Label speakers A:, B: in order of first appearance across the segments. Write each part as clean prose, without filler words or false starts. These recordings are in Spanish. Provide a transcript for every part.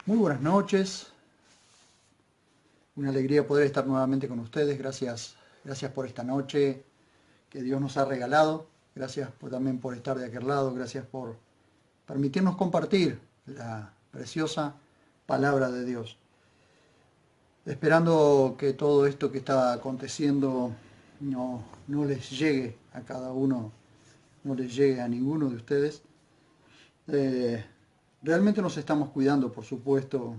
A: Muy buenas noches, una alegría poder estar nuevamente con ustedes. Gracias por esta noche que Dios nos ha regalado. Gracias también por estar de aquel lado. Gracias por permitirnos compartir la preciosa palabra de Dios. Esperando que todo esto que está aconteciendo no les llegue a cada uno, no les llegue a ninguno de ustedes. Realmente nos estamos cuidando, por supuesto,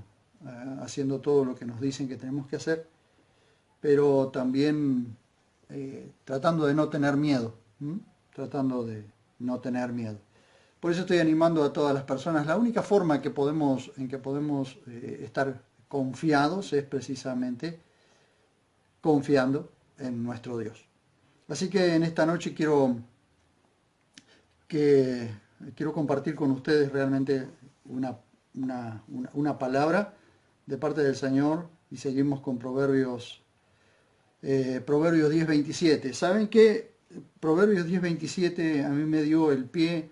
A: haciendo todo lo que nos dicen que tenemos que hacer, pero también tratando de no tener miedo, tratando de no tener miedo. Por eso estoy animando a todas las personas. La única forma en que podemos estar confiados es precisamente confiando en nuestro Dios. Así que en esta noche quiero compartir con ustedes realmente una palabra de parte del Señor, y seguimos con Proverbios 10:27. ¿Saben qué? Proverbios 10:27 a mí me dio el pie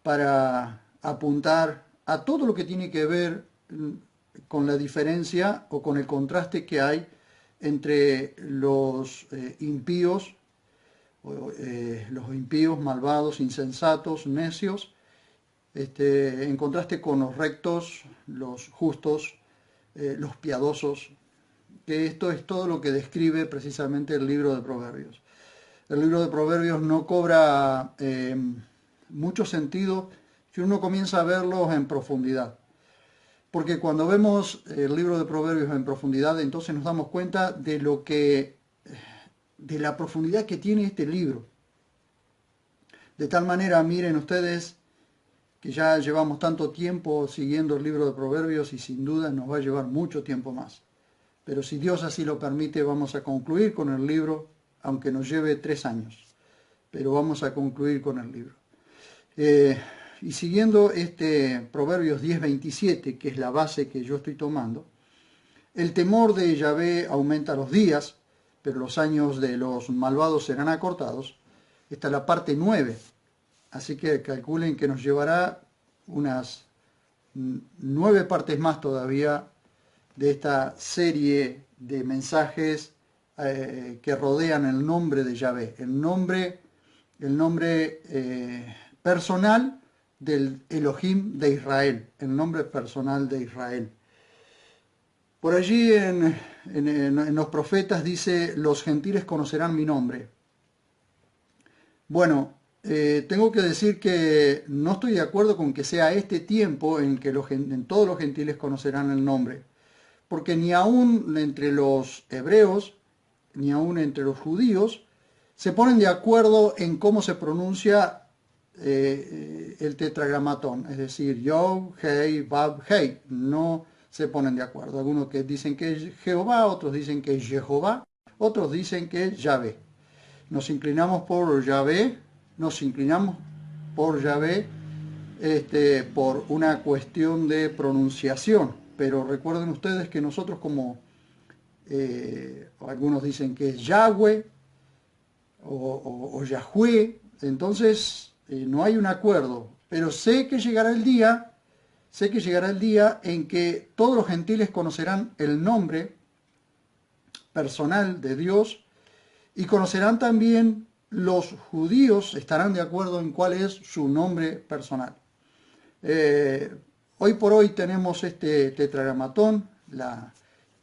A: para apuntar a todo lo que tiene que ver con la diferencia o con el contraste que hay entre los impíos, malvados, insensatos, necios, en contraste con los rectos, los justos, los piadosos, que esto es todo lo que describe precisamente el libro de Proverbios. El libro de Proverbios no cobra mucho sentido si uno comienza a verlos en profundidad. Porque cuando vemos el libro de Proverbios en profundidad, entonces nos damos cuenta de la profundidad que tiene este libro. De tal manera, miren ustedes, que ya llevamos tanto tiempo siguiendo el libro de Proverbios y sin duda nos va a llevar mucho tiempo más. Pero si Dios así lo permite, vamos a concluir con el libro, aunque nos lleve 3 años. Pero vamos a concluir con el libro. Y siguiendo este Proverbios 10:27, que es la base que yo estoy tomando, el temor de Yahvé aumenta los días, pero los años de los malvados serán acortados. Esta es la parte 9. Así que calculen que nos llevará unas 9 partes más todavía de esta serie de mensajes que rodean el nombre de Yahvé, el nombre personal del Elohim de Israel, el nombre personal de Israel. Por allí en los profetas dice: los gentiles conocerán mi nombre. Bueno, tengo que decir que no estoy de acuerdo con que sea este tiempo en que todos los gentiles conocerán el nombre, porque ni aún entre los hebreos, ni aún entre los judíos, se ponen de acuerdo en cómo se pronuncia el tetragramatón, es decir, Yod, Hei, Vav, Hei. No se ponen de acuerdo. Algunos que dicen que es Jehová, otros dicen que es Jehová, otros dicen que es Yahvé. Nos inclinamos por Yahvé, por una cuestión de pronunciación. Pero recuerden ustedes que nosotros, como algunos dicen que es Yahweh o Yahweh, entonces no hay un acuerdo. Pero sé que llegará el día en que todos los gentiles conocerán el nombre personal de Dios, y conocerán también los judíos, estarán de acuerdo en cuál es su nombre personal. Hoy por hoy tenemos este tetragramatón, la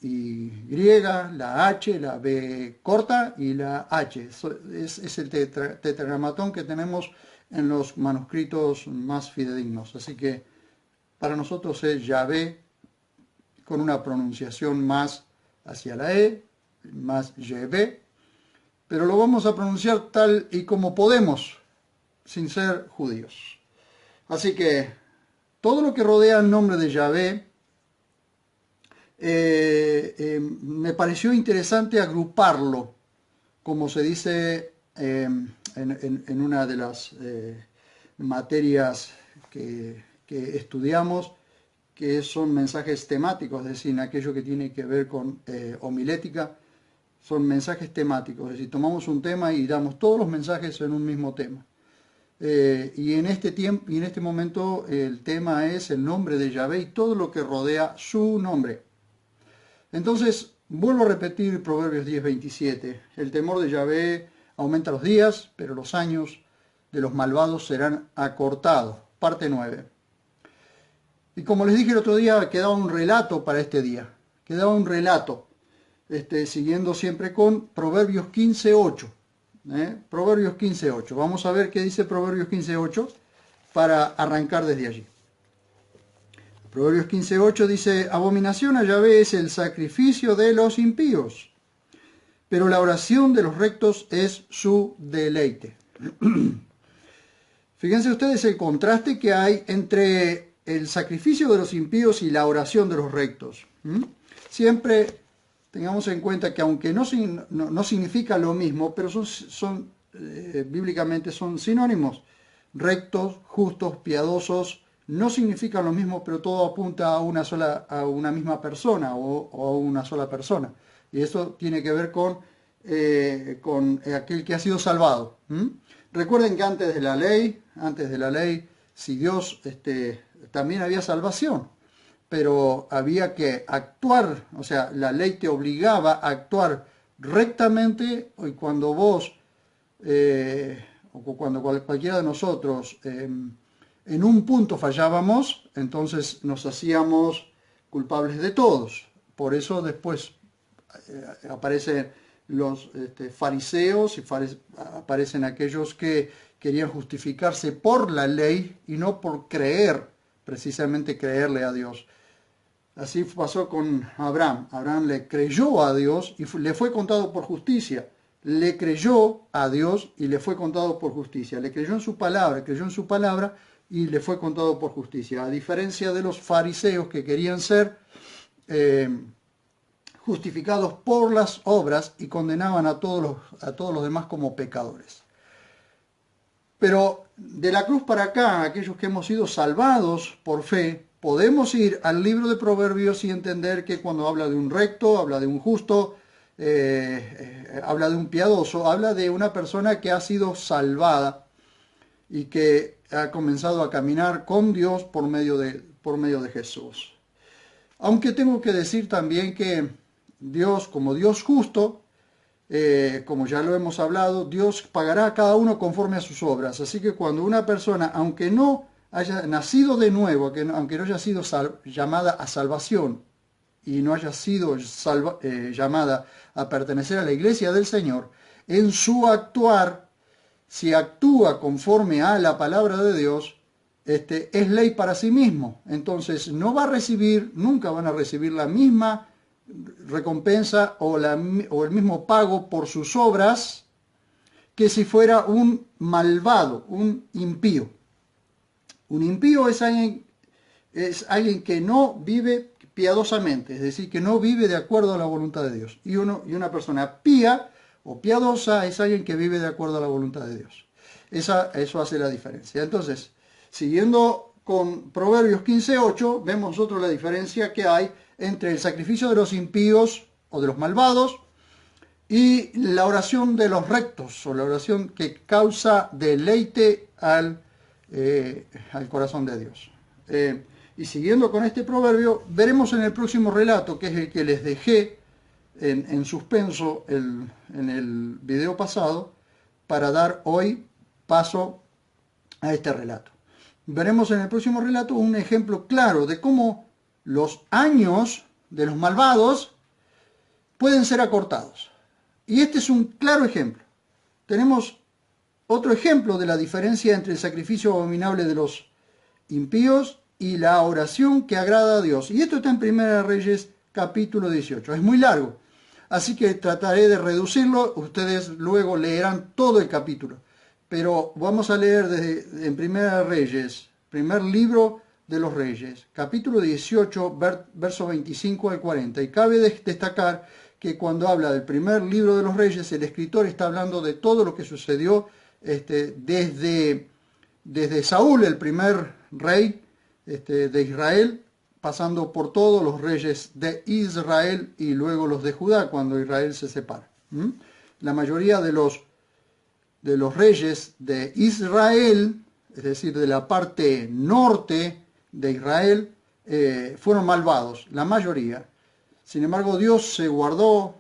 A: Y, la H, la B corta y la H. Es el tetragramatón que tenemos en los manuscritos más fidedignos. Así que para nosotros es Yahvé, con una pronunciación más hacia la E, más Yahvé, pero lo vamos a pronunciar tal y como podemos, sin ser judíos. Así que todo lo que rodea el nombre de Yahvé, me pareció interesante agruparlo, como se dice en una de las materias que estudiamos, que son mensajes temáticos, es decir, en aquello que tiene que ver con homilética. Son mensajes temáticos, es decir, tomamos un tema y damos todos los mensajes en un mismo tema. y en este tiempo y en este momento el tema es el nombre de Yahvé y todo lo que rodea su nombre. Entonces, vuelvo a repetir Proverbios 10:27. El temor de Yahvé aumenta los días, pero los años de los malvados serán acortados. Parte 9. Y como les dije el otro día, quedaba un relato para este día. Quedaba un relato, siguiendo siempre con Proverbios 15:8. Proverbios 15:8. Vamos a ver qué dice Proverbios 15:8 para arrancar desde allí. Proverbios 15:8 dice: abominación a Yahvé es el sacrificio de los impíos, pero la oración de los rectos es su deleite. Fíjense ustedes el contraste que hay entre el sacrificio de los impíos y la oración de los rectos. Siempre tengamos en cuenta que aunque no significa lo mismo, pero bíblicamente son sinónimos. Rectos, justos, piadosos, no significan lo mismo, pero todo apunta a una misma persona o a una sola persona. Y eso tiene que ver con aquel que ha sido salvado. Recuerden que antes de la ley, si Dios también había salvación, pero había que actuar, o sea, la ley te obligaba a actuar rectamente, y cuando vos, o cuando cualquiera de nosotros, en un punto fallábamos, entonces nos hacíamos culpables de todos. Por eso después aparecen los fariseos y aparecen aquellos que querían justificarse por la ley y no por precisamente creerle a Dios. Así pasó con Abraham. Abraham le creyó a Dios y le fue contado por justicia. Le creyó a Dios y le fue contado por justicia. Le creyó en su palabra y le fue contado por justicia. A diferencia de los fariseos que querían ser justificados por las obras y condenaban a todos los demás como pecadores. Pero de la cruz para acá, aquellos que hemos sido salvados por fe, podemos ir al libro de Proverbios y entender que cuando habla de un recto, habla de un justo, habla de un piadoso, habla de una persona que ha sido salvada y que ha comenzado a caminar con Dios por medio de Jesús. Aunque tengo que decir también que Dios, como Dios justo, como ya lo hemos hablado, Dios pagará a cada uno conforme a sus obras. Así que cuando una persona, aunque no haya nacido de nuevo, aunque no haya sido llamada a salvación y no haya sido llamada a pertenecer a la iglesia del Señor, en su actuar, si actúa conforme a la palabra de Dios, es ley para sí mismo. Entonces nunca van a recibir la misma recompensa o el mismo pago por sus obras que si fuera un malvado, un impío. Un impío es alguien que no vive piadosamente, es decir, que no vive de acuerdo a la voluntad de Dios. Y una persona pía o piadosa es alguien que vive de acuerdo a la voluntad de Dios. Eso hace la diferencia. Entonces, siguiendo con Proverbios 15:8, vemos nosotros la diferencia que hay entre el sacrificio de los impíos o de los malvados y la oración de los rectos, o la oración que causa deleite al corazón de Dios. Y siguiendo con este proverbio, veremos en el próximo relato, que es el que les dejé en suspenso en el video pasado, para dar hoy paso a este relato. Veremos en el próximo relato un ejemplo claro de cómo los años de los malvados pueden ser acortados. Y este es un claro ejemplo. Tenemos otro ejemplo de la diferencia entre el sacrificio abominable de los impíos y la oración que agrada a Dios. Y esto está en 1 Reyes capítulo 18. Es muy largo, así que trataré de reducirlo. Ustedes luego leerán todo el capítulo. Pero vamos a leer en 1 Reyes, primer libro de los Reyes, capítulo 18, verso 25 al 40. Y cabe destacar que cuando habla del primer libro de los Reyes, el escritor está hablando de todo lo que sucedió desde Saúl, el primer rey de Israel, pasando por todos los reyes de Israel y luego los de Judá, cuando Israel se separa. La mayoría de de los reyes de Israel, es decir, de la parte norte de Israel, fueron malvados, la mayoría. Sin embargo, Dios se guardó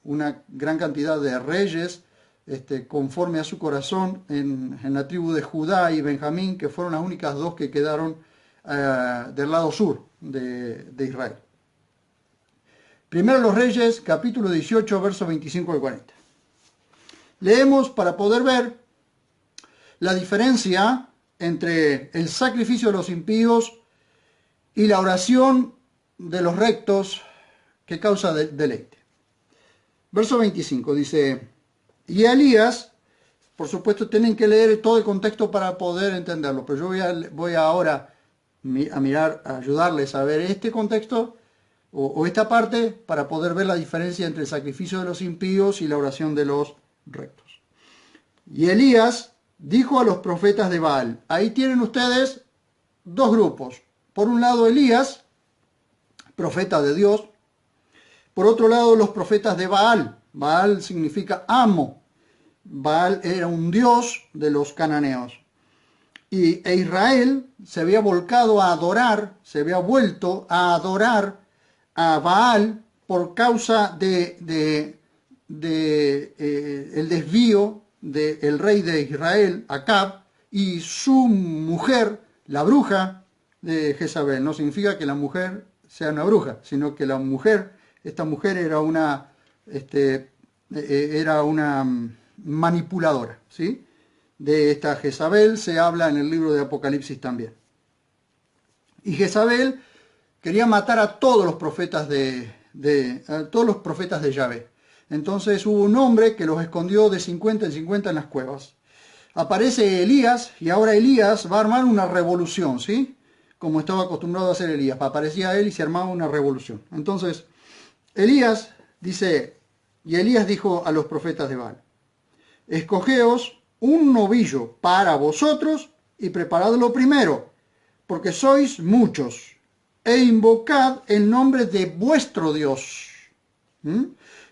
A: una gran cantidad de reyes conforme a su corazón en la tribu de Judá y Benjamín, que fueron las únicas dos que quedaron del lado sur de Israel. Primero los Reyes, capítulo 18, versos 25 al 40. Leemos para poder ver la diferencia entre el sacrificio de los impíos y la oración de los rectos que causa deleite. Verso 25 dice, y Elías, por supuesto tienen que leer todo el contexto para poder entenderlo, pero yo voy ahora a mirar, a ayudarles a ver este contexto o esta parte para poder ver la diferencia entre el sacrificio de los impíos y la oración de los rectos. Y Elías dijo a los profetas de Baal, ahí tienen ustedes dos grupos. Por un lado Elías, profeta de Dios. Por otro lado los profetas de Baal. Baal significa amo. Baal era un dios de los cananeos. E Israel se había volcado a adorar, se había vuelto a adorar a Baal por causa el desvío del rey de Israel, Acab, y su mujer, la bruja de Jezabel. No significa que la mujer sea una bruja, sino que esta mujer era una manipuladora, ¿sí? De esta Jezabel se habla en el libro de Apocalipsis también. Y Jezabel quería matar a todos los profetas de Yahvé. Entonces hubo un hombre que los escondió de 50 en 50 en las cuevas. Aparece Elías y ahora Elías va a armar una revolución, ¿sí? Como estaba acostumbrado a hacer Elías. Aparecía él y se armaba una revolución. Entonces Elías dice, y Elías dijo a los profetas de Baal, escogeos un novillo para vosotros y preparadlo primero, porque sois muchos, e invocad el nombre de vuestro Dios.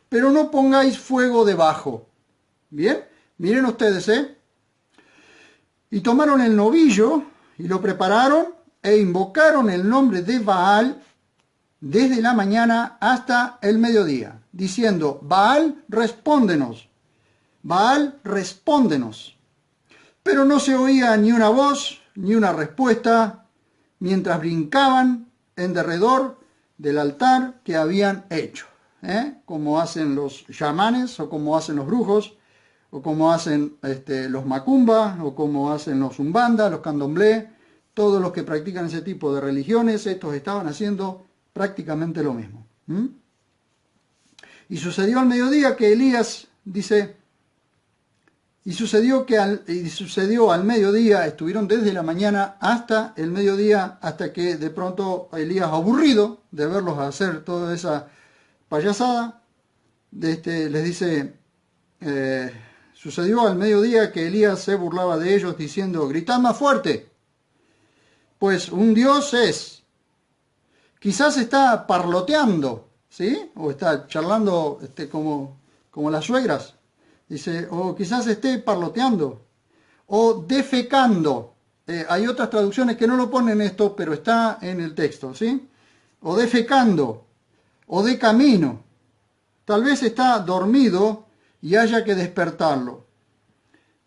A: Pero no pongáis fuego debajo. Bien, miren ustedes, y tomaron el novillo y lo prepararon e invocaron el nombre de Baal desde la mañana hasta el mediodía, diciendo, Baal, respóndenos. Baal, respóndenos. Pero no se oía ni una voz, ni una respuesta, mientras brincaban en derredor del altar que habían hecho. Como hacen los chamanes, o como hacen los brujos, o como hacen los macumba, o como hacen los umbanda, los candomblé, todos los que practican ese tipo de religiones, estos estaban haciendo prácticamente lo mismo. Y sucedió al mediodía que Elías dice, y sucedió al mediodía, estuvieron desde la mañana hasta el mediodía, hasta que de pronto Elías, aburrido de verlos hacer toda esa payasada, les dice, sucedió al mediodía que Elías se burlaba de ellos diciendo, gritad más fuerte, pues un Dios es. Quizás está parloteando, ¿sí? O está charlando como las suegras. Dice, o quizás esté parloteando, o defecando. Hay otras traducciones que no lo ponen esto, pero está en el texto, ¿sí? O defecando, o de camino. Tal vez está dormido y haya que despertarlo.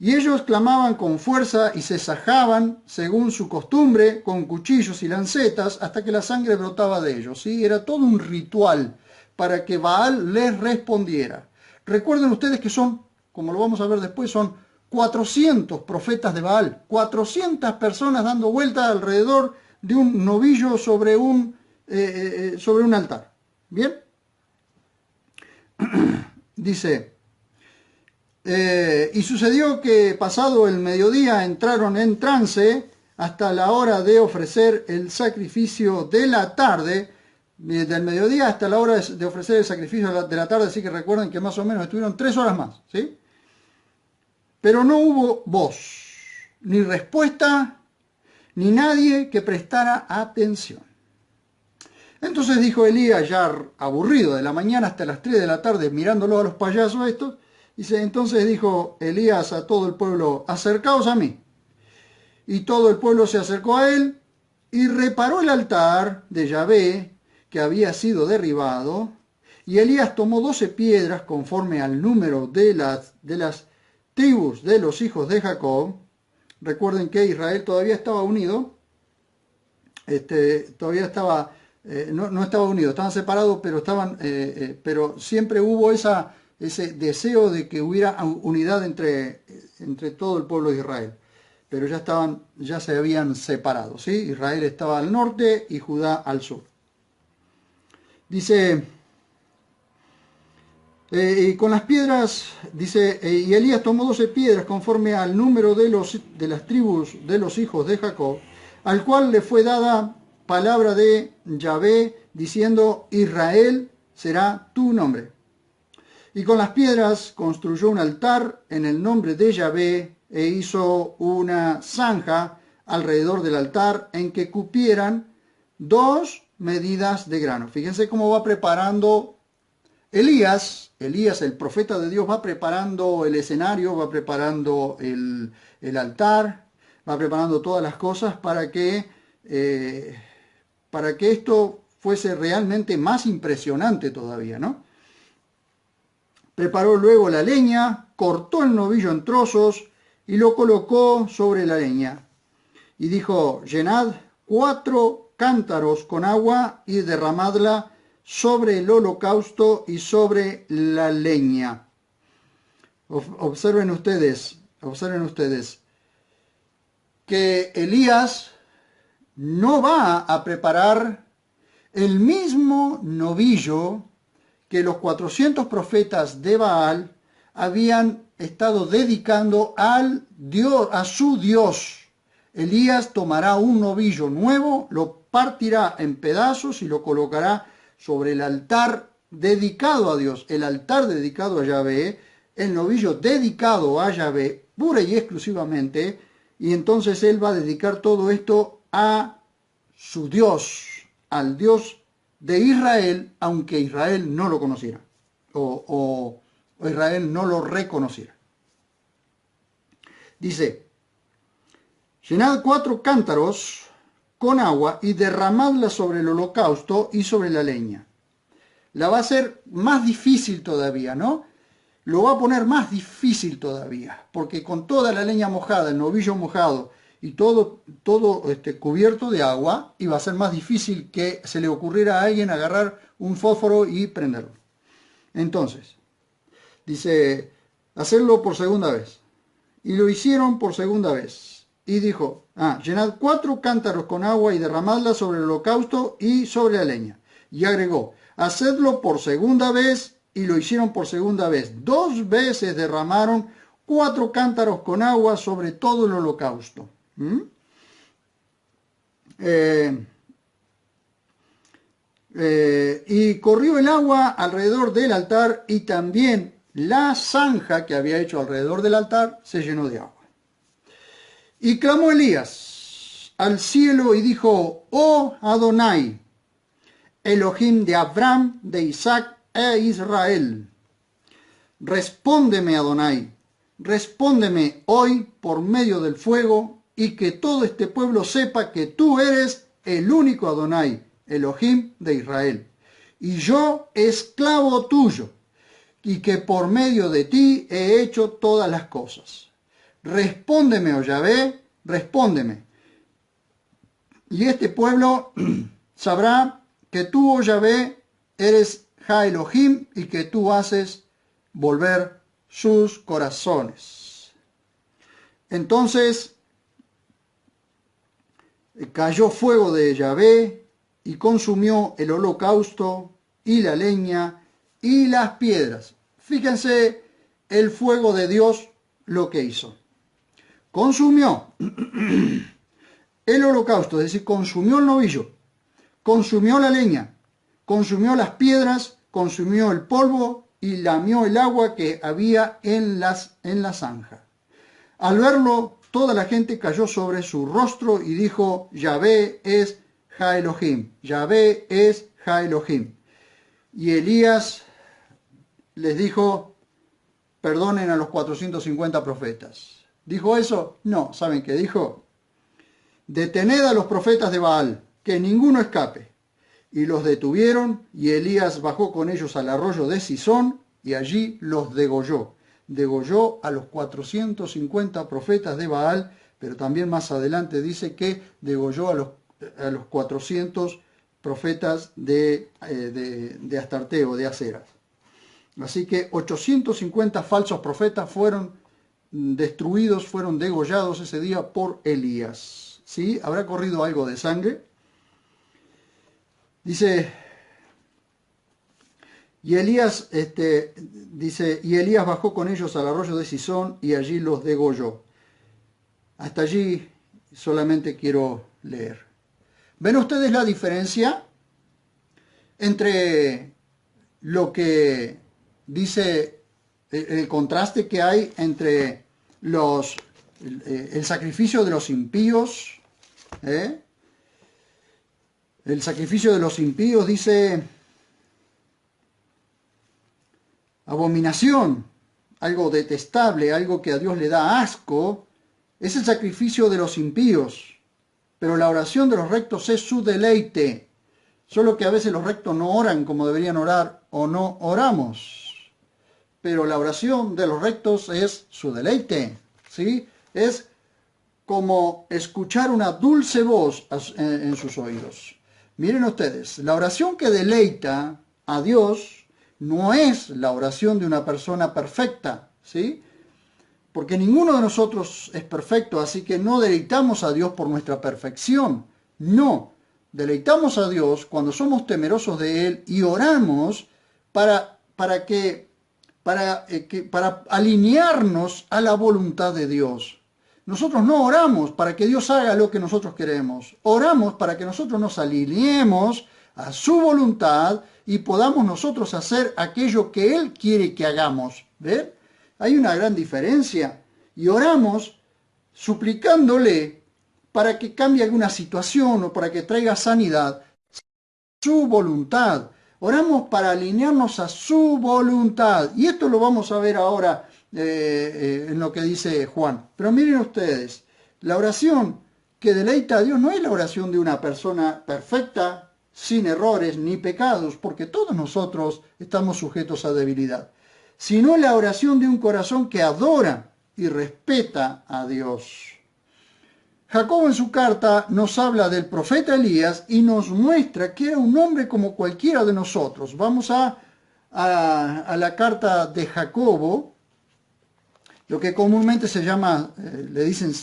A: Y ellos clamaban con fuerza y se sajaban, según su costumbre, con cuchillos y lancetas, hasta que la sangre brotaba de ellos, ¿sí? Era todo un ritual para que Baal les respondiera. Recuerden ustedes que son, como lo vamos a ver después, son 400 profetas de Baal, 400 personas dando vueltas alrededor de un novillo sobre un altar. ¿Bien? Dice, y sucedió que pasado el mediodía entraron en trance hasta la hora de ofrecer el sacrificio de la tarde, del mediodía hasta la hora de ofrecer el sacrificio de la tarde, así que recuerden que más o menos estuvieron 3 horas más, ¿sí? Pero no hubo voz, ni respuesta, ni nadie que prestara atención. Entonces dijo Elías, ya aburrido de la mañana hasta las 3 de la tarde, mirándolo a los payasos estos, Dice, entonces dijo Elías a todo el pueblo, acercaos a mí. Y todo el pueblo se acercó a él y reparó el altar de Yahvé que había sido derribado. Y Elías tomó 12 piedras conforme al número de las tribus de los hijos de Jacob. Recuerden que Israel todavía estaba unido. Todavía estaba, no estaba unido, estaban separados, pero pero siempre hubo ese deseo de que hubiera unidad entre todo el pueblo de Israel. Pero ya se habían separado, ¿sí? Israel estaba al norte y Judá al sur. Dice, y con las piedras, dice, y Elías tomó 12 piedras conforme al número de las tribus de los hijos de Jacob, al cual le fue dada palabra de Yahvé, diciendo, Israel será tu nombre. Y con las piedras construyó un altar en el nombre de Yahvé, e hizo una zanja alrededor del altar en que cupieran 2 medidas de grano. Fíjense cómo va preparando Elías, el profeta de Dios, va preparando el escenario, va preparando el altar, va preparando todas las cosas para que esto fuese realmente más impresionante todavía, ¿no? Preparó luego la leña, cortó el novillo en trozos y lo colocó sobre la leña. Y dijo, llenad 4 cántaros con agua y derramadla sobre el holocausto y sobre la leña. Observen ustedes que Elías no va a preparar el mismo novillo que los 400 profetas de Baal habían estado dedicando a su Dios. Elías tomará un novillo nuevo, lo partirá en pedazos y lo colocará sobre el altar dedicado a Dios, el altar dedicado a Yahvé, el novillo dedicado a Yahvé, pura y exclusivamente, y entonces él va a dedicar todo esto a su Dios, al Dios de Israel, aunque Israel no lo conociera, o Israel no lo reconociera. Dice, llenad 4 cántaros con agua y derramadla sobre el holocausto y sobre la leña. La va a hacer más difícil todavía, ¿no? Lo va a poner más difícil todavía, porque con toda la leña mojada, el novillo mojado y todo cubierto de agua, iba a ser más difícil que se le ocurriera a alguien agarrar un fósforo y prenderlo. Entonces, dice, hacerlo por segunda vez. Y lo hicieron por segunda vez. Y dijo, llenad 4 cántaros con agua y derramadla sobre el holocausto y sobre la leña. Y agregó, hacedlo por segunda vez, y lo hicieron por segunda vez. 2 veces derramaron 4 cántaros con agua sobre todo el holocausto. Y corrió el agua alrededor del altar, y también la zanja que había hecho alrededor del altar se llenó de agua. Y clamó Elías al cielo y dijo, oh Adonai, Elohim de Abraham, de Isaac e Israel, respóndeme, Adonai, respóndeme hoy por medio del fuego, y que todo este pueblo sepa que tú eres el único Adonai, Elohim de Israel, y yo esclavo tuyo, y que por medio de ti he hecho todas las cosas. Respóndeme, oh Yahvé, respóndeme. Y este pueblo sabrá que tú, oh Yahvé, eres Ja Elohim, y que tú haces volver sus corazones. Entonces cayó fuego de Yahvé y consumió el holocausto y la leña y las piedras. Fíjense el fuego de Dios lo que hizo. Consumió el holocausto, es decir, consumió el novillo, consumió la leña, consumió las piedras, consumió el polvo y lamió el agua que había en la zanja. Al verlo, toda la gente cayó sobre su rostro y dijo, Yahvé es Ja Elohim, Yahvé es Ja Elohim. Y Elías les dijo, perdonen a los 450 profetas. ¿Dijo eso? No. ¿Saben qué dijo? Detened a los profetas de Baal, que ninguno escape. Y los detuvieron, y Elías bajó con ellos al arroyo de Sisón, y allí los degolló. Degolló a los 450 profetas de Baal, pero también más adelante dice que degolló a los 400 profetas de Astarteo, de Acera. Así que 850 falsos profetas fueron destruidos, fueron degollados ese día por Elías. ¿Sí? ¿Habrá corrido algo de sangre? Dice, y Elías bajó con ellos al arroyo de Sisón y allí los degolló. Hasta allí solamente quiero leer. ¿Ven ustedes la diferencia entre lo que dice, el contraste que hay entre el sacrificio de los impíos? El sacrificio de los impíos dice abominación, algo detestable, algo que a Dios le da asco, es el sacrificio de los impíos. Pero la oración de los rectos es su deleite. Solo que a veces los rectos no oran como deberían orar o no oramos. Pero la oración de los rectos es su deleite. ¿Sí? Es como escuchar una dulce voz en sus oídos. Miren ustedes, la oración que deleita a Dios no es la oración de una persona perfecta, ¿sí? Porque ninguno de nosotros es perfecto, así que no deleitamos a Dios por nuestra perfección. No, deleitamos a Dios cuando somos temerosos de Él y oramos para alinearnos a la voluntad de Dios. Nosotros no oramos para que Dios haga lo que nosotros queremos. Oramos para que nosotros nos alineemos a su voluntad y podamos nosotros hacer aquello que Él quiere que hagamos. ¿Ven? Hay una gran diferencia. Y oramos suplicándole para que cambie alguna situación o para que traiga sanidad. Su voluntad. Oramos para alinearnos a su voluntad. Y esto lo vamos a ver ahora en lo que dice Juan. Pero miren ustedes, la oración que deleita a Dios no es la oración de una persona perfecta, sin errores ni pecados, porque todos nosotros estamos sujetos a debilidad, sino la oración de un corazón que adora y respeta a Dios. Jacobo en su carta nos habla del profeta Elías y nos muestra que era un hombre como cualquiera de nosotros. Vamos a la carta de Jacobo, lo que comúnmente se llama, le dicen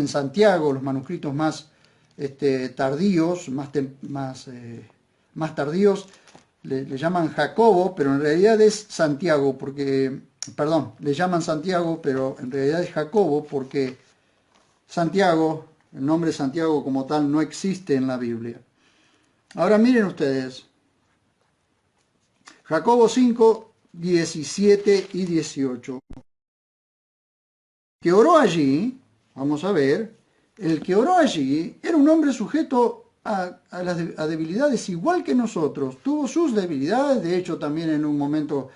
A: Santiago, los manuscritos más tardíos, más tardíos, le llaman Jacobo, pero en realidad es Santiago, le llaman Santiago, pero en realidad es Jacobo, porque Santiago, el nombre Santiago como tal, no existe en la Biblia. Ahora miren ustedes, Jacobo 5, 17 y 18. Que oró allí, vamos a ver, el que oró allí era un hombre sujeto a debilidades igual que nosotros. Tuvo sus debilidades, de hecho también en un momento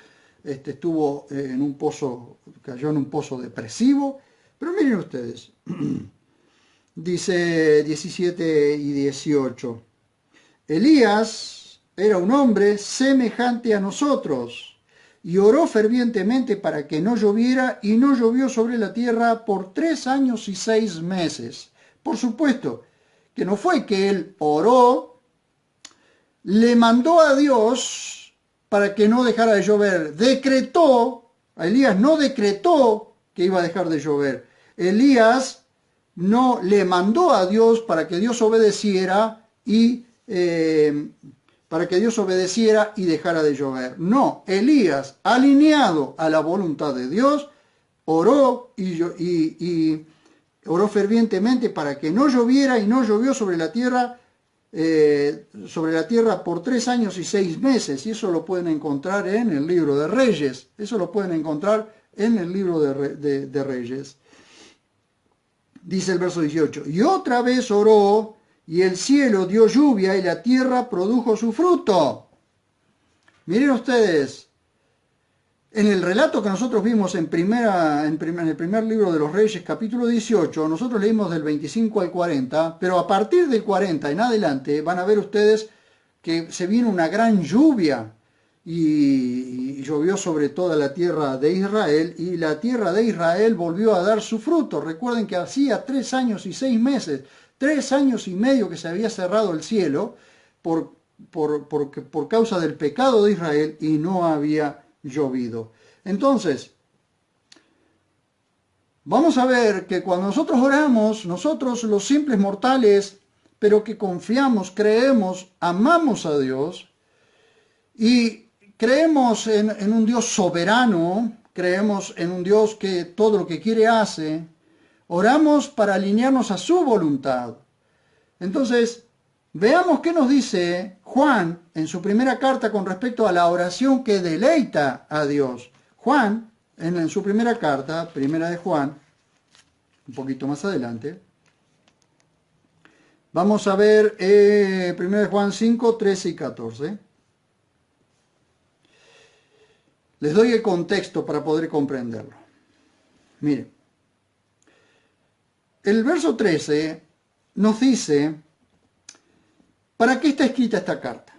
A: estuvo en un pozo, cayó en un pozo depresivo. Pero miren ustedes, dice 17 y 18, Elías era un hombre semejante a nosotros, y oró fervientemente para que no lloviera, y no llovió sobre la tierra por 3 años y 6 meses. Por supuesto que no fue que él oró, le mandó a Dios para que no dejara de llover. Elías no decretó que iba a dejar de llover. Elías no le mandó a Dios para que Dios obedeciera y dejara de llover. No, Elías, alineado a la voluntad de Dios, oró y oró fervientemente para que no lloviera, y no llovió sobre la tierra por 3 años y 6 meses. Y eso lo pueden encontrar en el libro de Reyes. De Reyes. Dice el verso 18, y otra vez oró, y el cielo dio lluvia, y la tierra produjo su fruto. Miren ustedes, En el relato que nosotros vimos en el primer libro de los Reyes, capítulo 18, nosotros leímos del 25 al 40, pero a partir del 40 en adelante van a ver ustedes que se vino una gran lluvia y llovió sobre toda la tierra de Israel, y la tierra de Israel volvió a dar su fruto. Recuerden que hacía 3 años y 6 meses, 3 años y medio que se había cerrado el cielo por causa del pecado de Israel, y no había llovido. Entonces, vamos a ver que cuando nosotros oramos, nosotros los simples mortales, pero que confiamos, creemos, amamos a Dios y creemos en un Dios soberano, creemos en un Dios que todo lo que quiere hace, oramos para alinearnos a su voluntad. Entonces, veamos qué nos dice Juan en su primera carta con respecto a la oración que deleita a Dios. Juan, en su primera carta, primera de Juan, un poquito más adelante, vamos a ver primera de Juan 5, 13 y 14. Les doy el contexto para poder comprenderlo. Miren, el verso 13 nos dice, ¿para qué está escrita esta carta?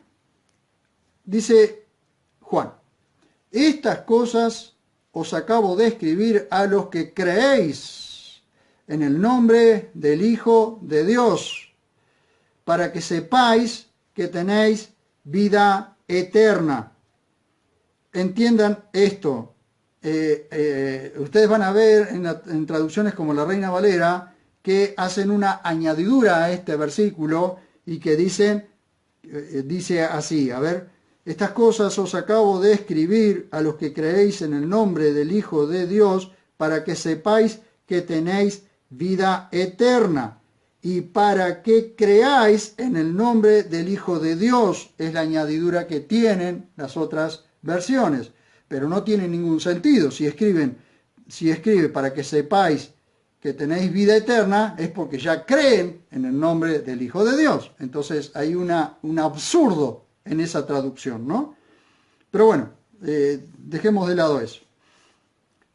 A: Dice Juan, estas cosas os acabo de escribir a los que creéis en el nombre del Hijo de Dios, para que sepáis que tenéis vida eterna. Entiendan esto. Ustedes van a ver en traducciones como la Reina Valera que hacen una añadidura a este versículo y que dice así, a ver, estas cosas os acabo de escribir a los que creéis en el nombre del Hijo de Dios, para que sepáis que tenéis vida eterna, y para que creáis en el nombre del Hijo de Dios. Es la añadidura que tienen las otras versiones, pero no tiene ningún sentido. Si escribe para que sepáis que tenéis vida eterna, es porque ya creen en el nombre del Hijo de Dios. Entonces hay un absurdo en esa traducción, ¿no? Pero bueno, dejemos de lado eso.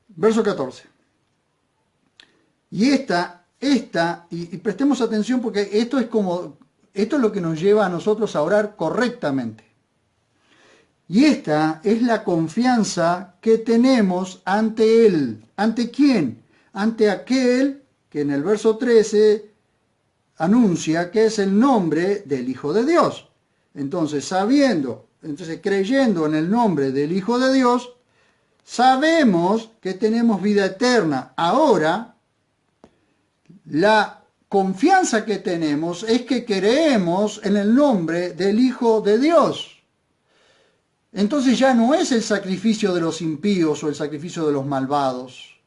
A: Verso 14. Y prestemos atención, porque esto es lo que nos lleva a nosotros a orar correctamente. Y esta es la confianza que tenemos ante Él. ¿Ante quién? Ante aquel que en el verso 13 anuncia que es el nombre del Hijo de Dios. Entonces, creyendo en el nombre del Hijo de Dios, sabemos que tenemos vida eterna. Ahora, la confianza que tenemos es que creemos en el nombre del Hijo de Dios. Entonces ya no es el sacrificio de los impíos o el sacrificio de los malvados,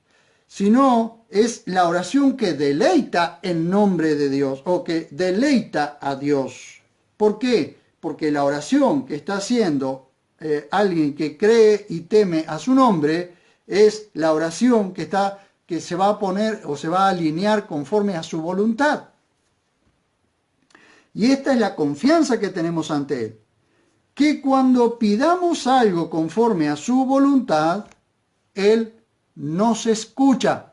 A: sino es la oración que deleita en nombre de Dios, o que deleita a Dios. ¿Por qué? Porque la oración que está haciendo alguien que cree y teme a su nombre es la oración que se va a poner o se va a alinear conforme a su voluntad. Y esta es la confianza que tenemos ante Él, que cuando pidamos algo conforme a su voluntad, Él nos escucha.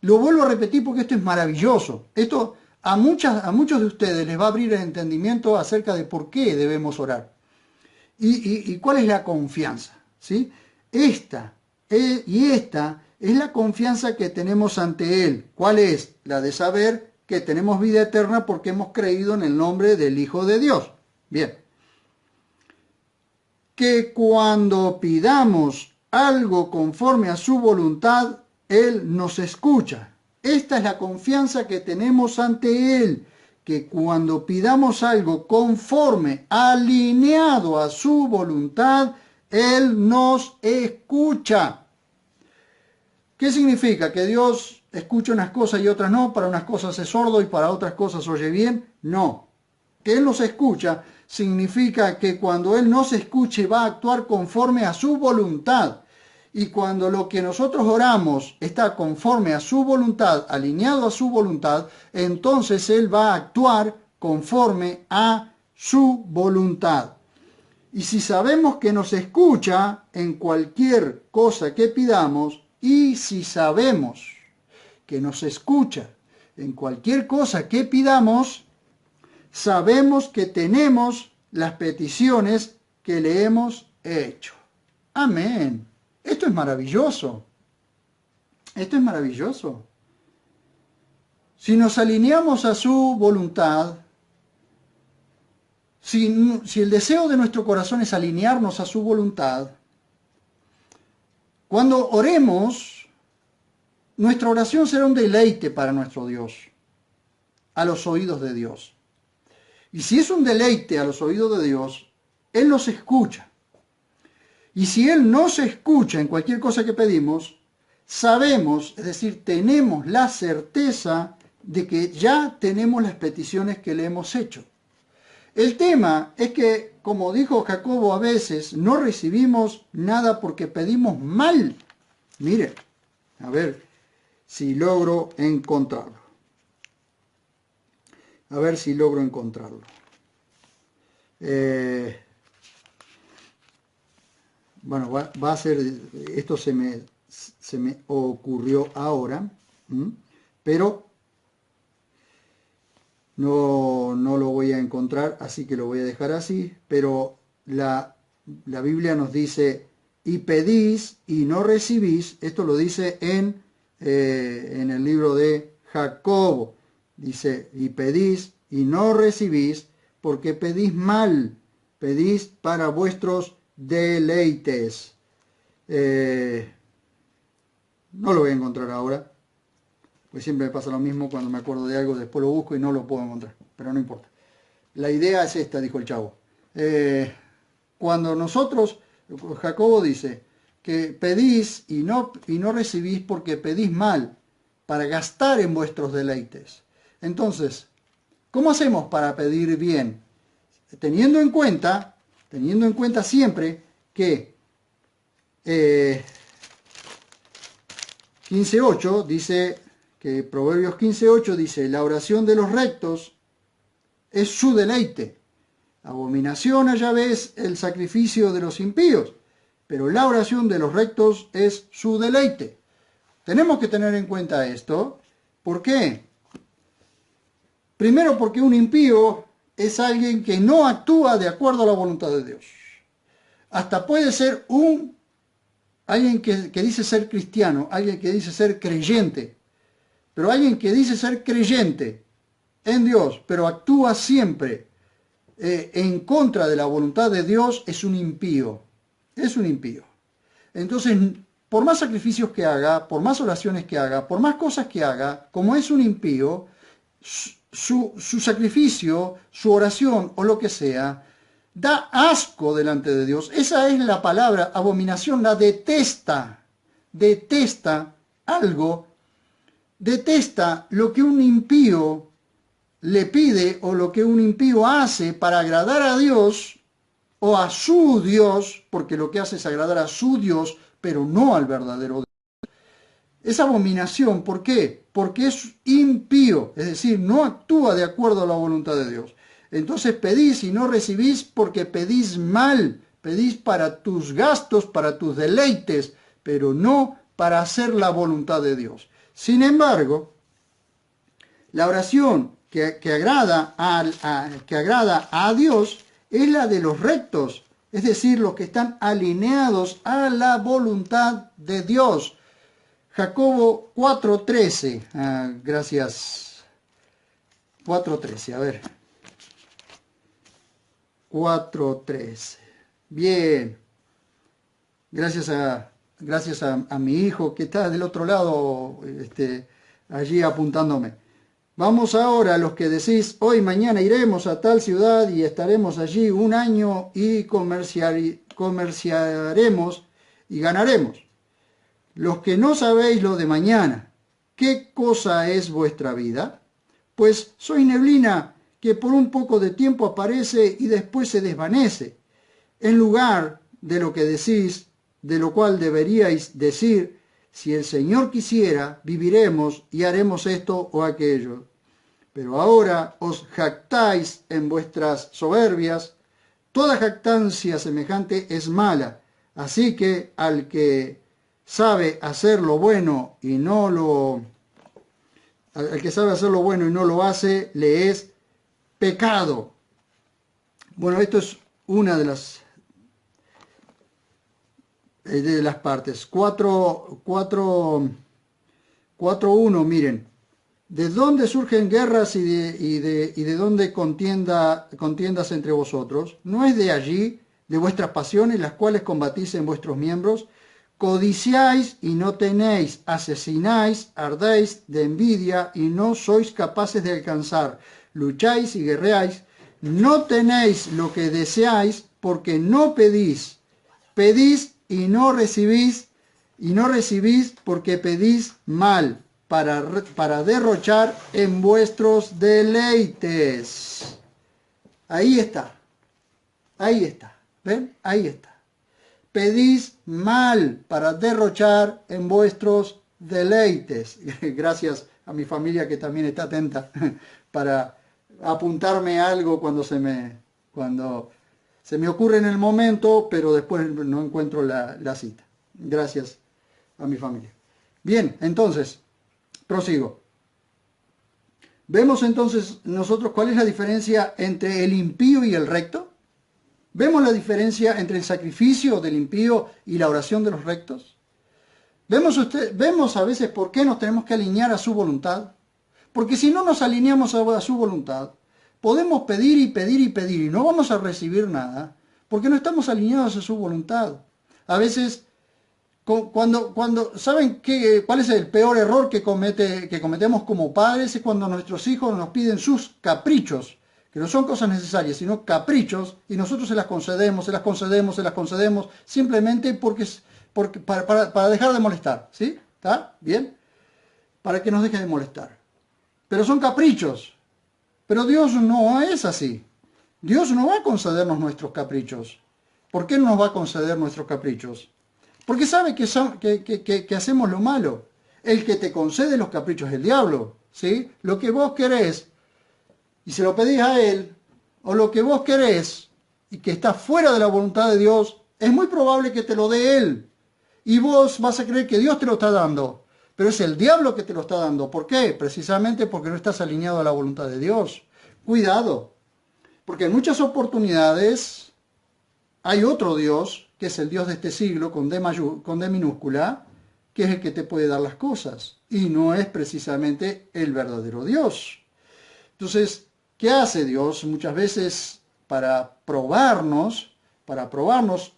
A: Lo vuelvo a repetir porque esto es maravilloso. Esto a muchos de ustedes les va a abrir el entendimiento acerca de por qué debemos orar. Y cuál es la confianza, ¿sí? Esta es la confianza que tenemos ante Él. ¿Cuál es? La de saber que tenemos vida eterna porque hemos creído en el nombre del Hijo de Dios. Bien. Que cuando pidamos algo conforme a su voluntad, Él nos escucha. Esta es la confianza que tenemos ante Él, que cuando pidamos algo conforme, alineado a su voluntad, Él nos escucha. ¿Qué significa? ¿Que Dios escucha unas cosas y otras no? ¿Para unas cosas es sordo y para otras cosas oye bien? No. Que Él nos escucha significa que cuando Él nos escuche va a actuar conforme a su voluntad. Y cuando lo que nosotros oramos está conforme a su voluntad, alineado a su voluntad, entonces Él va a actuar conforme a su voluntad. Y si sabemos que nos escucha en cualquier cosa que pidamos, y si sabemos que nos escucha en cualquier cosa que pidamos, sabemos que tenemos las peticiones que le hemos hecho. Amén. Esto es maravilloso. Esto es maravilloso. Si nos alineamos a su voluntad, si el deseo de nuestro corazón es alinearnos a su voluntad, cuando oremos, nuestra oración será un deleite para nuestro Dios, a los oídos de Dios. Y si es un deleite a los oídos de Dios, Él nos escucha. Y si Él nos escucha en cualquier cosa que pedimos, sabemos, es decir, tenemos la certeza de que ya tenemos las peticiones que le hemos hecho. El tema es que, como dijo Jacobo, a veces no recibimos nada porque pedimos mal. Mire, a ver si logro encontrarlo. A ver si logro encontrarlo. Bueno, va a ser, esto se me ocurrió ahora, pero no lo voy a encontrar, así que lo voy a dejar así. Pero la Biblia nos dice, y pedís y no recibís. Esto lo dice en el libro de Jacobo. Dice, y pedís y no recibís, porque pedís mal, pedís para vuestros deleites. No lo voy a encontrar ahora, pues siempre me pasa lo mismo, cuando me acuerdo de algo, después lo busco y no lo puedo encontrar, pero no importa. La idea es esta, dijo el chavo. Cuando nosotros, Jacobo dice, que pedís y no recibís porque pedís mal, para gastar en vuestros deleites. Entonces, ¿cómo hacemos para pedir bien? Teniendo en cuenta siempre que 15.8 dice, que Proverbios 15.8 dice, la oración de los rectos es su deleite. Abominación a Yahvé es el sacrificio de los impíos, pero la oración de los rectos es su deleite. Tenemos que tener en cuenta esto. ¿Por qué? Primero, porque un impío es alguien que no actúa de acuerdo a la voluntad de Dios. Hasta puede ser alguien que dice ser cristiano, alguien que dice ser creyente, pero alguien que dice ser creyente en Dios, pero actúa siempre en contra de la voluntad de Dios, es un impío. Es un impío. Entonces, por más sacrificios que haga, por más oraciones que haga, por más cosas que haga, como es un impío, su sacrificio, su oración o lo que sea, da asco delante de Dios. Esa es la palabra abominación, la detesta. Detesta algo, detesta lo que un impío le pide o lo que un impío hace para agradar a Dios o a su Dios, porque lo que hace es agradar a su Dios, pero no al verdadero Dios. Es abominación, ¿por qué? Porque es impío, es decir, no actúa de acuerdo a la voluntad de Dios. Entonces pedís y no recibís porque pedís mal, pedís para tus gastos, para tus deleites, pero no para hacer la voluntad de Dios. Sin embargo, la oración que agrada a Dios es la de los rectos, es decir, los que están alineados a la voluntad de Dios. Jacobo 4.13, gracias. 4.13, a ver. 4.13. Bien. Gracias a mi hijo que está del otro lado, allí apuntándome. Vamos ahora, los que decís, hoy, mañana iremos a tal ciudad y estaremos allí un año y comerciaremos y ganaremos. Los que no sabéis lo de mañana, ¿qué cosa es vuestra vida? Pues sois neblina que por un poco de tiempo aparece y después se desvanece. En lugar de lo que decís, de lo cual deberíais decir, si el Señor quisiera, viviremos y haremos esto o aquello. Pero ahora os jactáis en vuestras soberbias, Toda jactancia semejante es mala, así que al que sabe hacer lo bueno y no lo al que sabe hacer lo bueno y no lo hace, le es pecado. Bueno, esto es una de las partes. 4.1, miren. ¿De dónde surgen guerras y de dónde contiendas entre vosotros? ¿No es de allí, de vuestras pasiones, las cuales combatís en vuestros miembros? Codiciáis y no tenéis, asesináis, ardéis de envidia y no sois capaces de alcanzar. Lucháis y guerreáis, no tenéis lo que deseáis porque no pedís. Pedís y no recibís porque pedís mal, para derrochar en vuestros deleites. Ahí está. Ahí está. ¿Ven? Ahí está. Pedís mal para derrochar en vuestros deleites. Gracias a mi familia que también está atenta para apuntarme algo cuando se me ocurre en el momento, pero después no encuentro la cita. Gracias a mi familia. Bien, entonces, prosigo. Vemos entonces nosotros cuál es la diferencia entre el impío y el recto. ¿Vemos la diferencia entre el sacrificio del impío y la oración de los rectos? ¿Vemos a veces por qué nos tenemos que alinear a su voluntad? Porque si no nos alineamos a su voluntad, podemos pedir y pedir y pedir y no vamos a recibir nada, porque no estamos alineados a su voluntad. A veces, ¿saben cuál es el peor error que cometemos como padres? Es cuando nuestros hijos nos piden sus caprichos, que no son cosas necesarias, sino caprichos, y nosotros se las concedemos, simplemente para dejar de molestar, ¿sí? ¿Está bien? Para que nos deje de molestar. Pero son caprichos. Pero Dios no es así. Dios no va a concedernos nuestros caprichos. ¿Por qué no nos va a conceder nuestros caprichos? Porque sabe que hacemos lo malo. El que te concede los caprichos es el diablo, ¿sí? Lo que vos querés y se lo pedís a él, o lo que vos querés y que está fuera de la voluntad de Dios, es muy probable que te lo dé él. Y vos vas a creer que Dios te lo está dando. Pero es el diablo que te lo está dando. ¿Por qué? Precisamente porque no estás alineado a la voluntad de Dios. Cuidado, porque en muchas oportunidades hay otro Dios, que es el Dios de este siglo, con D minúscula, que es el que te puede dar las cosas. Y no es precisamente el verdadero Dios. Entonces, ¿qué hace Dios? Muchas veces para probarnos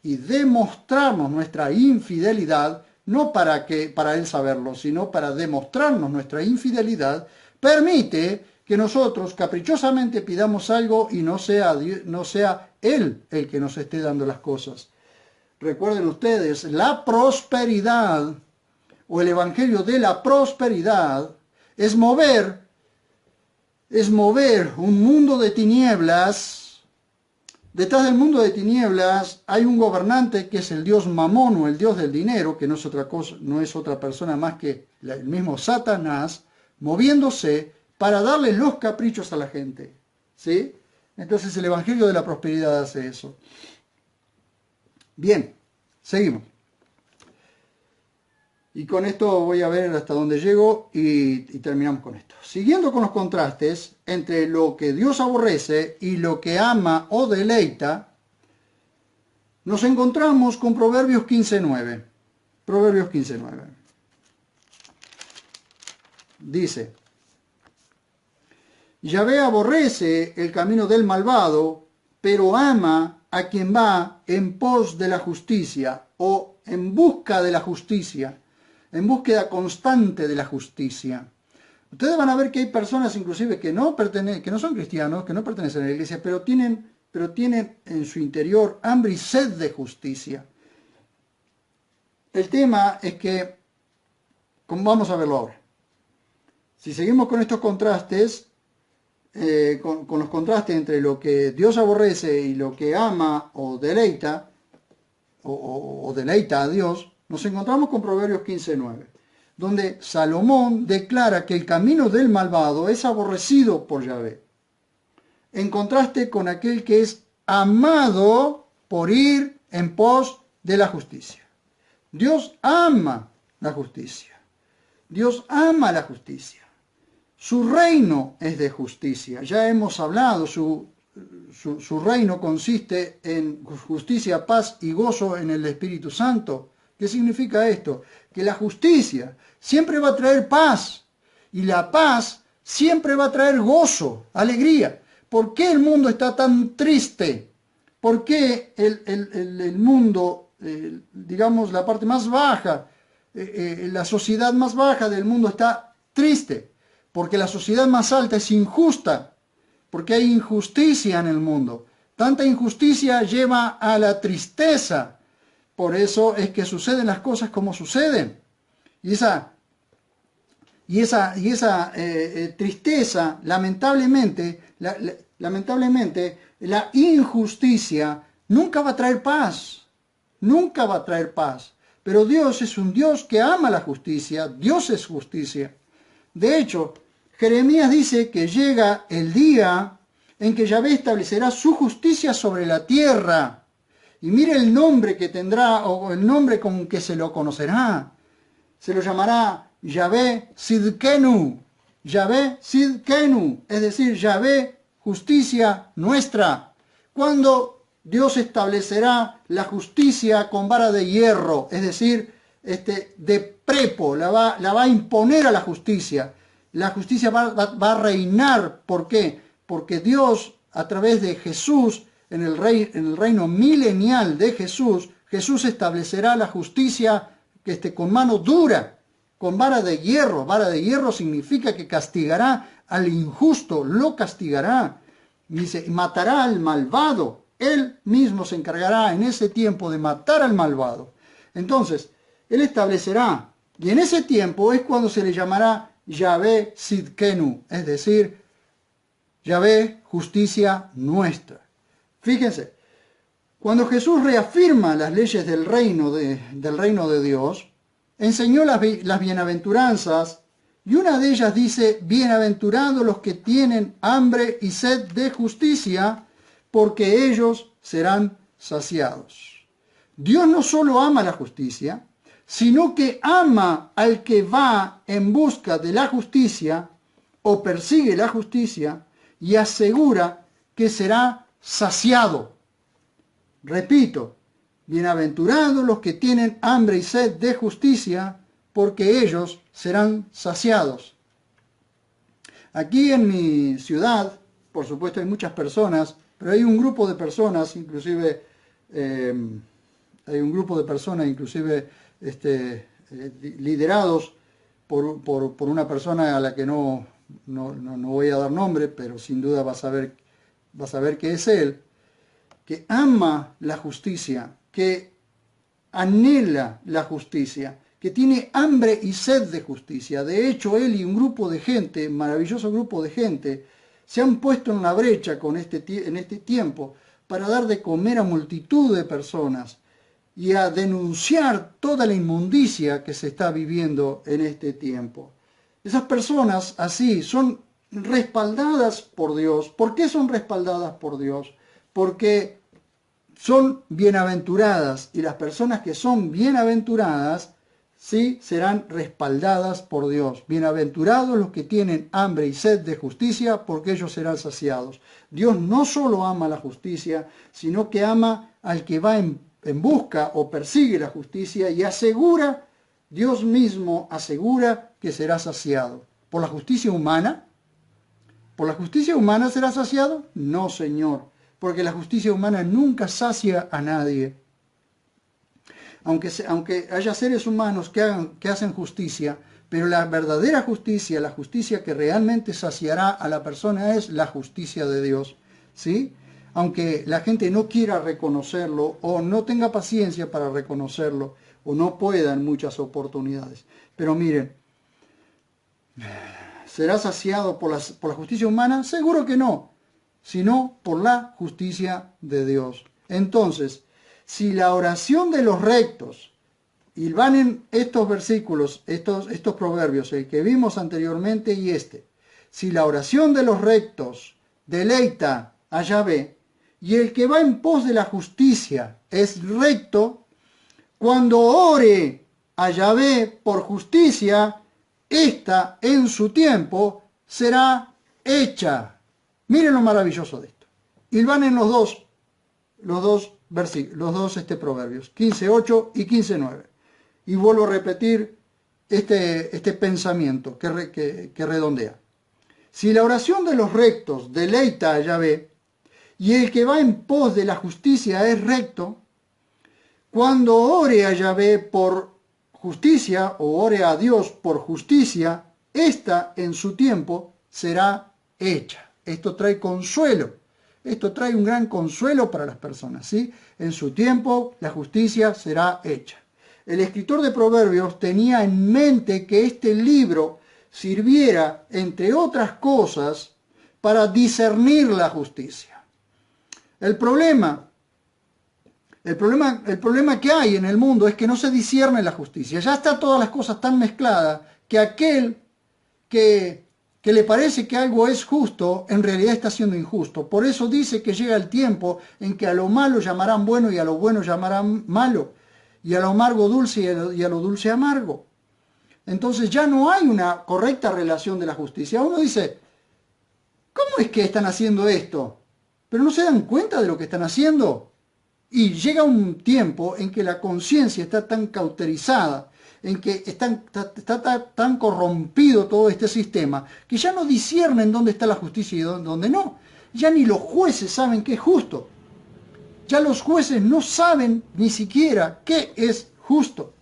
A: y demostrarnos nuestra infidelidad, no para Él saberlo, sino para demostrarnos nuestra infidelidad, permite que nosotros caprichosamente pidamos algo y no sea Él el que nos esté dando las cosas. Recuerden ustedes, la prosperidad o el evangelio de la prosperidad es mover un mundo de tinieblas. Detrás del mundo de tinieblas hay un gobernante que es el dios Mamón o el dios del dinero, que no es otra persona más que el mismo Satanás, moviéndose para darle los caprichos a la gente, ¿sí? Entonces el evangelio de la prosperidad hace eso. Bien, seguimos. Y con esto voy a ver hasta dónde llego y terminamos con esto. Siguiendo con los contrastes entre lo que Dios aborrece y lo que ama o deleita, nos encontramos con Proverbios 15.9. Proverbios 15.9. Dice: Yahvé aborrece el camino del malvado, pero ama a quien va en pos de la justicia o en busca de la justicia, en búsqueda constante de la justicia. Ustedes van a ver que hay personas inclusive que no son cristianos, que no pertenecen a la iglesia, pero tienen en su interior hambre y sed de justicia. El tema es que, como vamos a verlo ahora, si seguimos con estos contrastes, con los contrastes entre lo que Dios aborrece y lo que ama o deleita, o deleita a Dios, nos encontramos con Proverbios 15.9, donde Salomón declara que el camino del malvado es aborrecido por Yahvé, en contraste con aquel que es amado por ir en pos de la justicia. Dios ama la justicia. Dios ama la justicia. Su reino es de justicia. Ya hemos hablado, su reino consiste en justicia, paz y gozo en el Espíritu Santo. ¿Qué significa esto? Que la justicia siempre va a traer paz y la paz siempre va a traer gozo, alegría. ¿Por qué el mundo está tan triste? ¿Por qué el mundo, digamos, la parte más baja, la sociedad más baja del mundo está triste? Porque la sociedad más alta es injusta, porque hay injusticia en el mundo. Tanta injusticia lleva a la tristeza. Por eso es que suceden las cosas como suceden. Y esa tristeza, lamentablemente, la injusticia nunca va a traer paz. Nunca va a traer paz. Pero Dios es un Dios que ama la justicia. Dios es justicia. De hecho, Jeremías dice que llega el día en que Yahvé establecerá su justicia sobre la tierra. Y mire el nombre que tendrá, o el nombre con que se lo conocerá. Se lo llamará Yahvé Sidkenu. Yahvé Sidkenu, es decir, Yahvé justicia nuestra. Cuando Dios establecerá la justicia con vara de hierro, es decir, de prepo, la va a imponer a la justicia. La justicia va a reinar. ¿Por qué? Porque Dios, a través de Jesús, en el reino milenial de Jesús, Jesús establecerá la justicia con mano dura, con vara de hierro. Vara de hierro significa que castigará al injusto, lo castigará. Dice, matará al malvado. Él mismo se encargará en ese tiempo de matar al malvado. Entonces, Él establecerá, y en ese tiempo es cuando se le llamará Yahvé Sidkenu, es decir, Yahvé justicia nuestra. Fíjense, cuando Jesús reafirma las leyes del reino de Dios, enseñó las bienaventuranzas, y una de ellas dice, bienaventurados los que tienen hambre y sed de justicia, porque ellos serán saciados. Dios no solo ama la justicia, sino que ama al que va en busca de la justicia o persigue la justicia y asegura que será saciado. Repito, bienaventurados los que tienen hambre y sed de justicia, porque ellos serán saciados. Aquí en mi ciudad, por supuesto hay muchas personas, pero hay un grupo de personas, inclusive, liderados por una persona a la que no voy a dar nombre, pero sin duda vas a ver que es él, que ama la justicia, que anhela la justicia, que tiene hambre y sed de justicia. De hecho, él y un grupo de gente, maravilloso grupo de gente, se han puesto en la brecha en este tiempo para dar de comer a multitud de personas y a denunciar toda la inmundicia que se está viviendo en este tiempo. Esas personas así son respaldadas por Dios. ¿Por qué son respaldadas por Dios? Porque son bienaventuradas, y las personas que son bienaventuradas sí serán respaldadas por Dios. Bienaventurados los que tienen hambre y sed de justicia, porque ellos serán saciados. Dios no solo ama la justicia, sino que ama al que va en busca o persigue la justicia, y asegura, Dios mismo asegura que será saciado. ¿Por la justicia humana? ¿Por la justicia humana será saciado? No, Señor, porque la justicia humana nunca sacia a nadie. Aunque haya seres humanos que hacen justicia, pero la verdadera justicia, la justicia que realmente saciará a la persona, es la justicia de Dios, ¿sí? Aunque la gente no quiera reconocerlo, o no tenga paciencia para reconocerlo, o no pueda en muchas oportunidades. Pero miren, ¿será saciado por la justicia humana? Seguro que no, sino por la justicia de Dios. Entonces, si la oración de los rectos, y van en estos versículos, estos proverbios, el que vimos anteriormente y si la oración de los rectos deleita a Yahvé, y el que va en pos de la justicia es recto, cuando ore a Yahvé por justicia, ésta en su tiempo será hecha. Miren lo maravilloso de esto. Y van en los dos versículos, los dos proverbios, 15:8 y 15:9. Y vuelvo a repetir este pensamiento que redondea. Si la oración de los rectos deleita a Yahvé, y el que va en pos de la justicia es recto, cuando ore a Yahvé por justicia, o ore a Dios por justicia, ésta en su tiempo será hecha. Esto trae consuelo. Esto trae un gran consuelo para las personas, ¿sí? En su tiempo la justicia será hecha. El escritor de Proverbios tenía en mente que este libro sirviera, entre otras cosas, para discernir la justicia. El problema que hay en el mundo es que no se discierne la justicia. Ya está todas las cosas tan mezcladas que aquel que le parece que algo es justo, en realidad está siendo injusto. Por eso dice que llega el tiempo en que a lo malo llamarán bueno y a lo bueno llamarán malo, y a lo amargo dulce y a lo dulce amargo. Entonces ya no hay una correcta relación de la justicia. Uno dice, ¿cómo es que están haciendo esto? Pero no se dan cuenta de lo que están haciendo. Y llega un tiempo en que la conciencia está tan cauterizada, en que está tan corrompido todo este sistema, que ya no disciernen dónde está la justicia y dónde no. Ya ni los jueces saben qué es justo. Ya los jueces no saben ni siquiera qué es justo.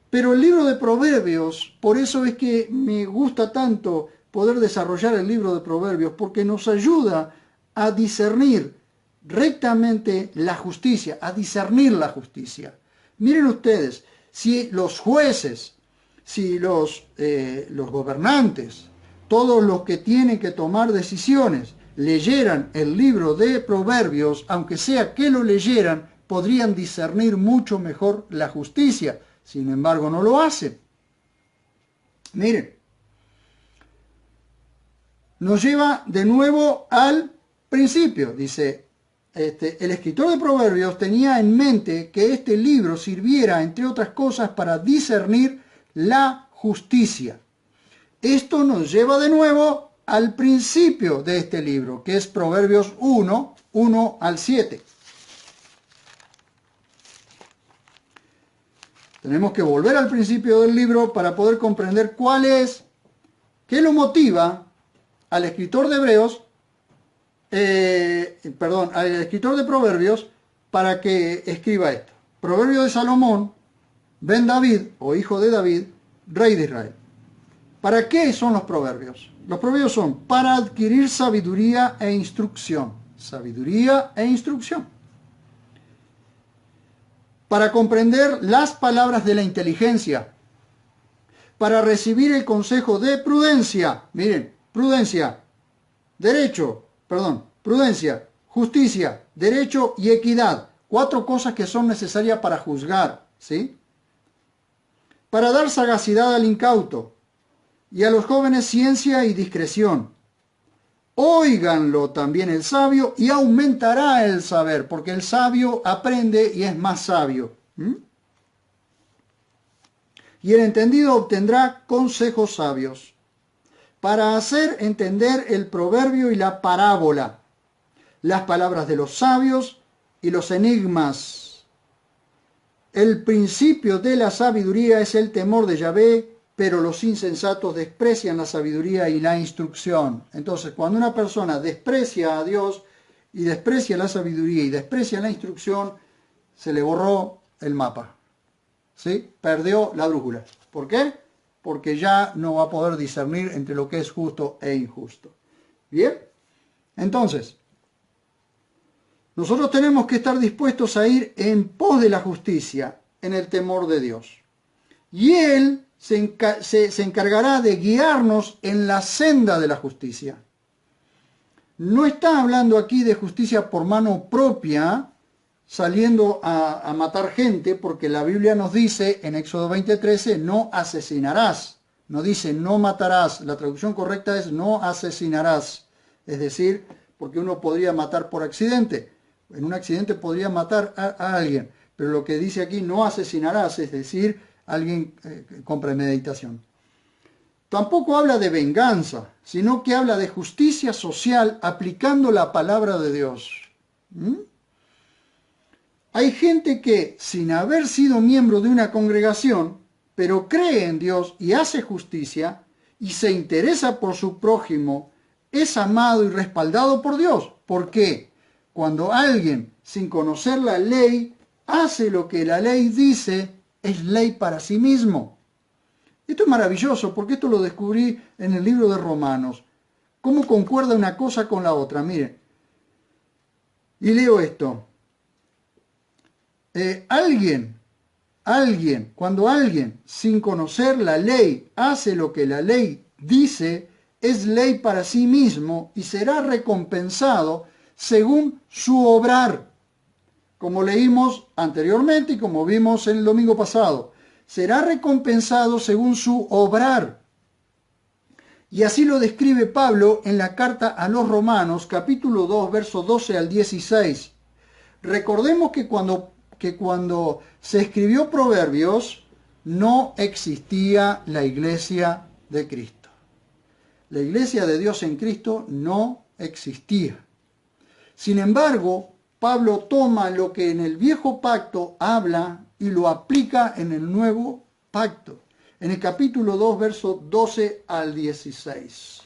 A: Pero el libro de Proverbios, por eso es que me gusta tanto poder desarrollar el libro de Proverbios, porque nos ayuda a discernir rectamente la justicia, a discernir la justicia. Miren ustedes, si los jueces, si los gobernantes, todos los que tienen que tomar decisiones, leyeran el libro de Proverbios, aunque sea que lo leyeran, podrían discernir mucho mejor la justicia. Sin embargo, no lo hacen. Miren, nos lleva de nuevo al principio. Dice, el escritor de Proverbios tenía en mente que este libro sirviera, entre otras cosas, para discernir la justicia. Esto nos lleva de nuevo al principio de este libro, que es Proverbios 1 al 7. Tenemos que volver al principio del libro para poder comprender qué lo motiva al escritor de al escritor de Proverbios para que escriba esto. Proverbio de Salomón, ben David, o hijo de David, rey de Israel. ¿Para qué son los proverbios? Los proverbios son para adquirir sabiduría e instrucción. Sabiduría e instrucción. Para comprender las palabras de la inteligencia. Para recibir el consejo de prudencia. Miren, prudencia, prudencia, justicia, derecho y equidad. 4 cosas que son necesarias para juzgar, ¿sí? Para dar sagacidad al incauto, y a los jóvenes ciencia y discreción. Óiganlo también el sabio, y aumentará el saber, porque el sabio aprende y es más sabio. Y el entendido obtendrá consejos sabios, para hacer entender el proverbio y la parábola, las palabras de los sabios y los enigmas. El principio de la sabiduría es el temor de Yahvé, pero los insensatos desprecian la sabiduría y la instrucción. Entonces, cuando una persona desprecia a Dios y desprecia la sabiduría y desprecia la instrucción, se le borró el mapa, ¿sí? Perdió la brújula. ¿Por qué? Porque ya no va a poder discernir entre lo que es justo e injusto. ¿Bien? Entonces, nosotros tenemos que estar dispuestos a ir en pos de la justicia, en el temor de Dios. Y Él se encargará de guiarnos en la senda de la justicia. No está hablando aquí de justicia por mano propia, saliendo a matar gente, porque la Biblia nos dice en Éxodo 20:13, no asesinarás. No dice no matarás. La traducción correcta es no asesinarás. Es decir, porque uno podría matar por accidente. En un accidente podría matar a alguien, pero lo que dice aquí, no asesinarás, es decir, alguien con premeditación. Tampoco habla de venganza, sino que habla de justicia social aplicando la palabra de Dios. Hay gente que, sin haber sido miembro de una congregación, pero cree en Dios y hace justicia y se interesa por su prójimo, es amado y respaldado por Dios. ¿Por qué? Cuando alguien, sin conocer la ley, hace lo que la ley dice, es ley para sí mismo. Esto es maravilloso porque esto lo descubrí en el libro de Romanos. ¿Cómo concuerda una cosa con la otra? Miren, y leo esto. Cuando alguien, sin conocer la ley, hace lo que la ley dice, es ley para sí mismo y será recompensado según su obrar. Como leímos anteriormente y como vimos el domingo pasado, será recompensado según su obrar. Y así lo describe Pablo en la carta a los Romanos, capítulo 2, versos 12 al 16. Recordemos que cuando se escribió Proverbios, no existía la iglesia de Cristo. La iglesia de Dios en Cristo no existía. Sin embargo, Pablo toma lo que en el viejo pacto habla y lo aplica en el nuevo pacto. En el capítulo 2, versos 12 al 16.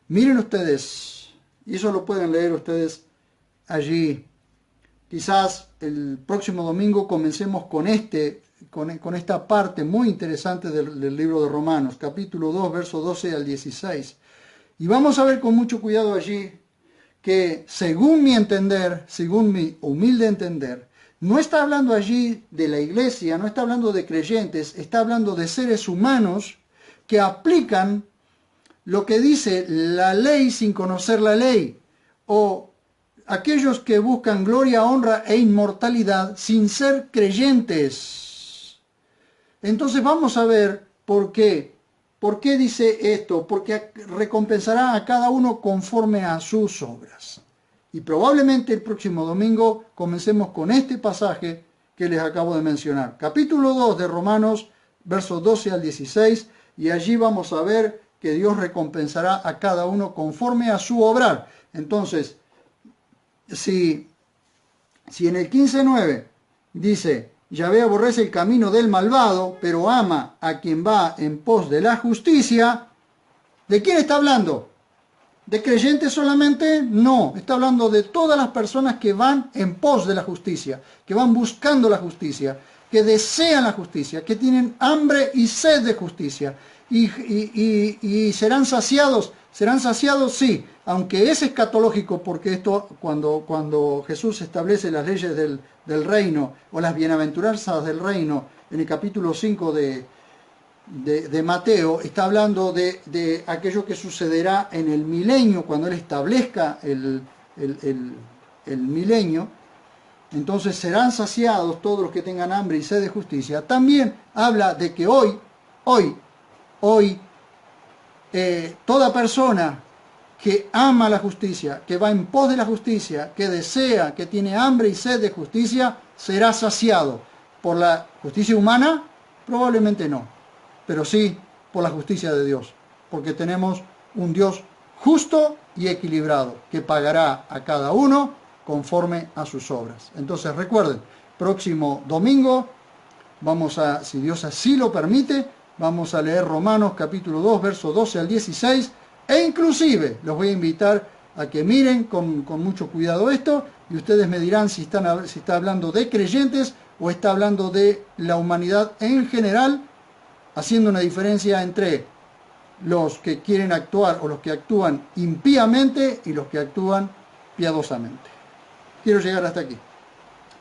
A: Miren ustedes, y eso lo pueden leer ustedes allí. Quizás el próximo domingo comencemos con esta parte muy interesante del libro de Romanos, capítulo 2, versos 12 al 16. Y vamos a ver con mucho cuidado allí que según mi entender, según mi humilde entender, no está hablando allí de la iglesia, no está hablando de creyentes, está hablando de seres humanos que aplican lo que dice la ley sin conocer la ley, o aquellos que buscan gloria, honra e inmortalidad sin ser creyentes. Entonces vamos a ver por qué. ¿Por qué dice esto? Porque recompensará a cada uno conforme a sus obras. Y probablemente el próximo domingo comencemos con este pasaje que les acabo de mencionar. Capítulo 2 de Romanos, versos 12 al 16, y allí vamos a ver que Dios recompensará a cada uno conforme a su obrar. Entonces, si en el 15:9 dice, Yahvé aborrece el camino del malvado, pero ama a quien va en pos de la justicia, ¿de quién está hablando? ¿De creyentes solamente? No, está hablando de todas las personas que van en pos de la justicia, que van buscando la justicia, que desean la justicia, que tienen hambre y sed de justicia, y serán saciados, sí, aunque es escatológico, porque esto, cuando Jesús establece las leyes del reino, o las bienaventuranzas del reino, en el capítulo 5 de Mateo, está hablando de aquello que sucederá en el milenio, cuando Él establezca el milenio. Entonces serán saciados todos los que tengan hambre y sed de justicia. También habla de que hoy, toda persona que ama la justicia, que va en pos de la justicia, que desea, que tiene hambre y sed de justicia, será saciado. ¿Por la justicia humana? Probablemente no, pero sí por la justicia de Dios, porque tenemos un Dios justo y equilibrado, que pagará a cada uno conforme a sus obras. Entonces recuerden, próximo domingo vamos a, si Dios así lo permite, vamos a leer Romanos capítulo 2, versos 12 al 16, e inclusive los voy a invitar a que miren con mucho cuidado esto, y ustedes me dirán si está hablando de creyentes o está hablando de la humanidad en general, haciendo una diferencia entre los que quieren actuar o los que actúan impíamente y los que actúan piadosamente. Quiero llegar hasta aquí.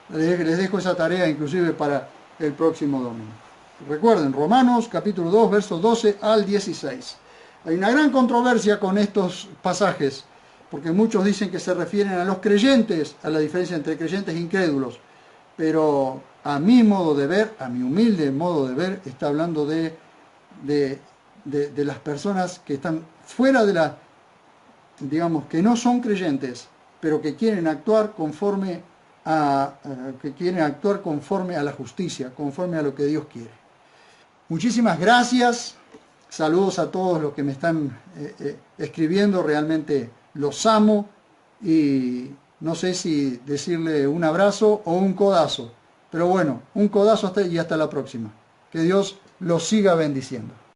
A: Les dejo esa tarea inclusive para el próximo domingo. Recuerden, Romanos capítulo 2, versos 12 al 16. Hay una gran controversia con estos pasajes, porque muchos dicen que se refieren a los creyentes, a la diferencia entre creyentes e incrédulos. Pero a mi modo de ver, a mi humilde modo de ver, está hablando de las personas que están fuera de digamos, que no son creyentes, pero que quieren actuar conforme a la justicia, conforme a lo que Dios quiere. Muchísimas gracias. Saludos a todos los que me están escribiendo. Realmente los amo. Y no sé si decirle un abrazo o un codazo. Pero bueno, un codazo y hasta la próxima. Que Dios los siga bendiciendo.